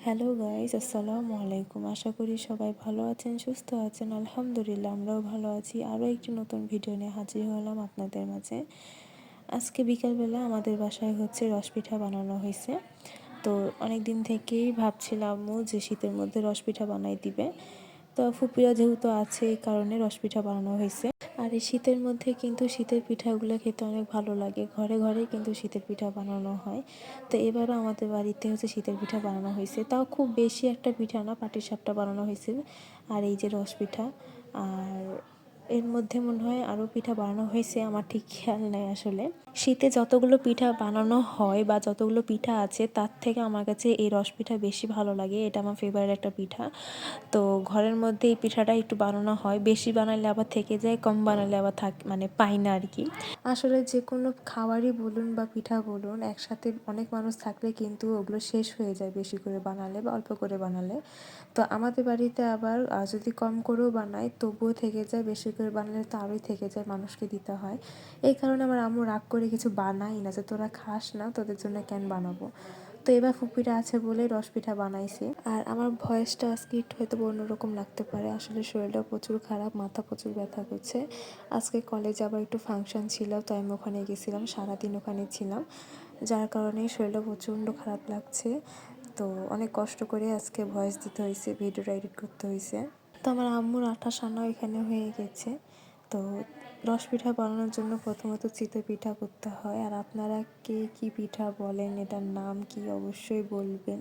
Hello guys, আসসালামু আলাইকুম। আশা করি সবাই ভালো আছেন, সুস্থ আছেন। আলহামদুলিল্লাহ আমরাও ভালো আছি। আরও একটি নতুন ভিডিও নিয়ে হাজির হলাম আপনাদের মাঝে। আজকে বিকালবেলা আমাদের বাসায় রসপিঠা বানানো হয়েছে। তো অনেক দিন থেকেই ভাবছিলাম আম্মু যে শীতের মধ্যে রসপিঠা বানাই দিবে। তো ফুপিয়া যেহেতু আছে এই কারণে রসপিঠা বানানো হয়েছে। আর এই শীতের মধ্যে কিন্তু শীতের পিঠাগুলো খেতে অনেক ভালো লাগে। ঘরে ঘরে কিন্তু শীতের পিঠা বানানো হয়। তো এবারও আমাদের বাড়িতে শীতের পিঠা বানানো হয়েছে। তাও খুব বেশি একটা পিঠা না, পাটিসাপটা বানানো হয়েছে। আর এই যে রস পিঠা, আর এর মধ্যে মনে হয় আরও পিঠা বানানো হয়েছে, আমার ঠিক খেয়াল নেই আসলে। শীতে যতগুলো পিঠা বানানো হয় বা যতগুলো পিঠা আছে তার থেকে আমার কাছে এই রস পিঠা বেশি ভালো লাগে। এটা আমার ফেভারিট একটা পিঠা। তো ঘরের মধ্যে এই পিঠাটা একটু বানানো হয়, বেশি বানালে আবার থেকে যায়, কম বানালে আবার পাই না আর কি। আসলে যে কোনো খাবারই বলুন বা পিঠা বলুন, একসাথে অনেক মানুষ থাকলে কিন্তু ওগুলো শেষ হয়ে যায় বেশি করে বানালে বা অল্প করে বানালে। তো আমাদের বাড়িতে আবার যদি কম করেও বানাই তবুও থেকে যায়, বেশি করে বানালে তো আরোই থেকে যায়, মানুষকে দিতে হয়। এই কারণে আমার আম্মু রাগ করে কিছু বানাই না, যে তোরা খাস না, তোদের জন্য কেন বানাবো। তো এবার ফুপিটা আছে বলে রস পিঠা বানাইছি। আর আমার ভয়েসটা আজকে একটু হয়তো অন্যরকম লাগতে পারে, আসলে শরীরটা প্রচুর খারাপ, মাথা প্রচুর ব্যথা করছে। আজকে কলেজে আবার একটু ফাংশন ছিল, তো আমি ওখানে গেছিলাম, সারাদিন ওখানে ছিলাম, যার কারণে শরীরটা প্রচণ্ড খারাপ লাগছে। তো অনেক কষ্ট করে আজকে ভয়েস দিতে হয়েছে, ভিডিওটা এডিট করতে হয়েছে। তো আমার আম্মুর আটা সানা এখানে হয়ে গেছে। তো রস পিঠা বানানোর জন্য প্রথমত চিতই পিঠা করতে হয়। আর আপনারা কে কী পিঠা বলেন, এটার নাম কি অবশ্যই বলবেন।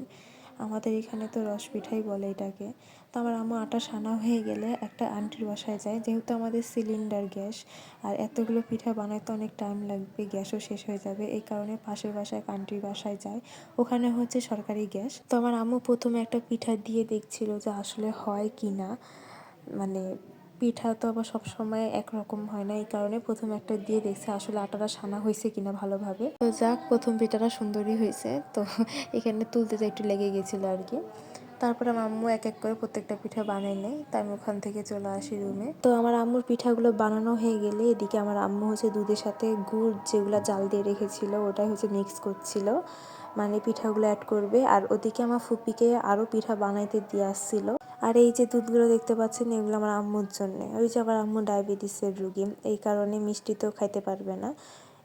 আমাদের এখানে তো রস পিঠাই বলে এটাকে। তো আমার আম্মু আটা সানা হয়ে গেলে একটা আন্টির বাসায় যায়, যেহেতু আমাদের সিলিন্ডার গ্যাস, আর এতগুলো পিঠা বানাইতে অনেক টাইম লাগবে, গ্যাসও শেষ হয়ে যাবে, এই কারণে পাশের বাসায় এক আন্টির বাসায় যায়। ওখানে সরকারি গ্যাস। তো আমার আম্মু প্রথমে একটা পিঠা দিয়ে দেখছিল যে আসলে হয় কি না, মানে পিঠা তো আবার সবসময় একরকম হয় না, এই কারণে প্রথমে একটা দিয়ে দেখছে আসলে আটাটা সানা হয়েছে কিনা ভালোভাবে। তো যাক, প্রথম পিঠাটা সুন্দরই হয়েছে। তো এখানে তুলতে যা একটু লেগে গেছিলো আর কি। তারপরে আমার আম্মু এক এক করে প্রত্যেকটা পিঠা বানাই নেয়, তাই আমি ওখান থেকে চলে আসি রুমে। তো আমার আম্মুর পিঠাগুলো বানানো হয়ে গেলে এদিকে আমার আম্মু দুধের সাথে গুড় যেগুলো জাল দিয়ে রেখেছিল ওটাই মিক্স করছিল, মানে পিঠাগুলো অ্যাড করবে। আর ওদিকে আমার ফুপিকে আরও পিঠা বানাইতে দিয়ে আসছিল। আর এই যে দুধগুলো দেখতে পাচ্ছেন এগুলো আমার আম্মুর জন্য। ওই যে আমার আম্মু ডায়াবেটিসের রুগী, এই কারণে মিষ্টি তো খাইতে পারবে না।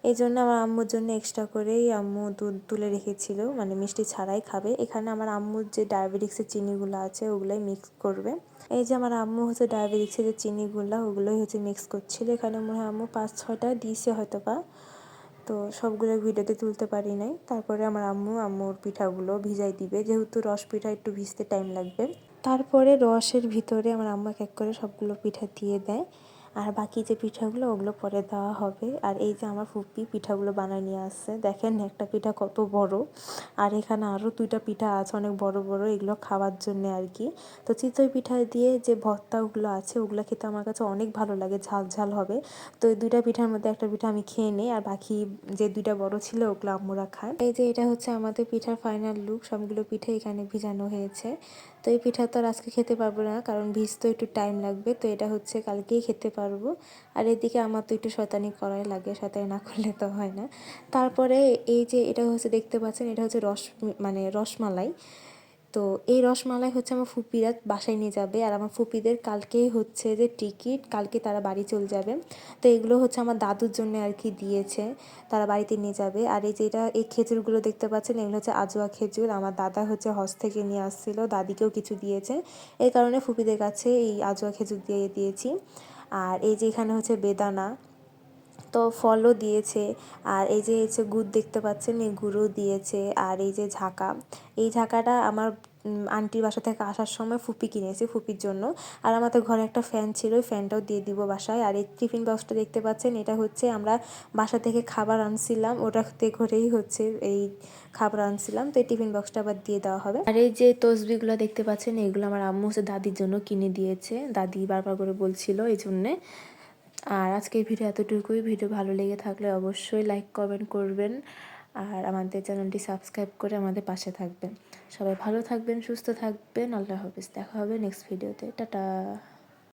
এই জন্য আমার আম্মুর জন্য এক্সট্রা করেই আম্মু দুধ তুলে রেখেছিল, মানে মিষ্টি ছাড়াই খাবে। এখানে আমার আম্মুর যে ডায়াবেটিক্সের চিনিগুলো আছে ওগুলোই মিক্স করবে। এই যে আমার আম্মু ডায়াবেটিক্সের যে চিনিগুলো ওগুলোই মিক্স করছিল। এখানে মনে হয় আম্মু 5-6টা দিয়েছে হয়তো বা। তো সবগুলো ভিডিওতে তুলতে পারি নাই। তারপরে আমার আম্মুর পিঠাগুলো ভিজাই দিবে, যেহেতু রস পিঠা একটু ভিজতে টাইম লাগবে। তারপরে রসের ভিতরে আমার আম্মা এক এক করে সবগুলো পিঠা দিয়ে দেয়, আর বাকি যে পিঠাগুলো ওগুলো পরে দেওয়া হবে। আর এই যে আমার ফুপি পিঠাগুলো বানায় নিয়ে আসছে, দেখেন একটা পিঠা কত বড়, আর এখানে আরও 2টা পিঠা আছে অনেক বড় বড়, এগুলো খাওয়ার জন্য আর কি। তো চিতই পিঠা দিয়ে যে ভর্তাগুলো আছে ওগুলো খেতে আমার কাছে অনেক ভালো লাগে, ঝাল ঝাল হবে। তো এই 2টা পিঠার মধ্যে একটা পিঠা আমি খেয়ে নিই, আর বাকি যে 2টা বড় ছিল ওগুলো আম্মুরা খায়। এই যে এটা আমাদের পিঠার ফাইনাল লুক, সবগুলো পিঠা এখানে ভিজানো হয়েছে। তো এই পিঠা তো আর আজকে খেতে পারবো না, কারণ ভিজতে একটু টাইম লাগবে। তো এটা কালকেই খেতে পারবো। আর এদিকে আমার তো একটু শয়তানি করাই লাগে, শয়তানি না করলে তো হয় না। তারপরে এই যে এটা দেখতে পাচ্ছেন, এটা মানে রসমালাই। তো এই রসমালাই আমার ফুপিরা বাসায় নিয়ে যাবে, আর আমার ফুপিদের কালকেই যে টিকিট, কালকে তারা বাড়ি চলে যাবে। তো এগুলো আমার দাদুর জন্য আর কি দিয়েছে, তারা বাড়িতে নিয়ে যাবে। আর এই যে এই খেজুরগুলো দেখতে পাচ্ছেন এগুলো আজোয়া খেজুর, আমার দাদা হজ থেকে নিয়ে আসছিল, দাদিকেও কিছু দিয়েছে, এই কারণে ফুপিদের কাছে এই আজোয়া খেজুর দিয়ে দিয়েছি। আর এই যে এখানে বেদানা, তো ফলও দিয়েছে। আর এই যে গুড় দেখতে পাচ্ছেন, এই গুঁড়ও দিয়েছে। আর এই যে এই ঝাঁকাটা আমার আন্টির বাসা থেকে আসার সময় ফুপি কিনেছে ফুপির জন্য। আর আমাদের ঘরে একটা ফ্যান ছিল, ওই ফ্যানটাও দিয়ে দিব বাসায়। আর এই টিফিন বক্সটা দেখতে পাচ্ছেন, এটা আমরা বাসা থেকে খাবার আনছিলাম, ওটাতে করেই এই খাবার আনছিলাম। তো এই টিফিন বক্সটা আবার দিয়ে দেওয়া হবে। আর এই যে তসবিগুলো দেখতে পাচ্ছেন, এগুলো আমার আম্মু দাদির জন্য কিনে দিয়েছে, দাদি বারবার করে বলছিল এই জন্যে। আর আজকের ভিডিও এতটুকুই। ভিডিও ভালো লেগে থাকলে অবশ্যই লাইক কমেন্ট করবেন, আর আমাদের চ্যানেলটি সাবস্ক্রাইব করে আমাদের পাশে থাকবেন। সবাই ভালো থাকবেন, সুস্থ থাকবেন। আল্লাহ হাফেজ, দেখা হবে নেক্সট ভিডিওতে। টাটা।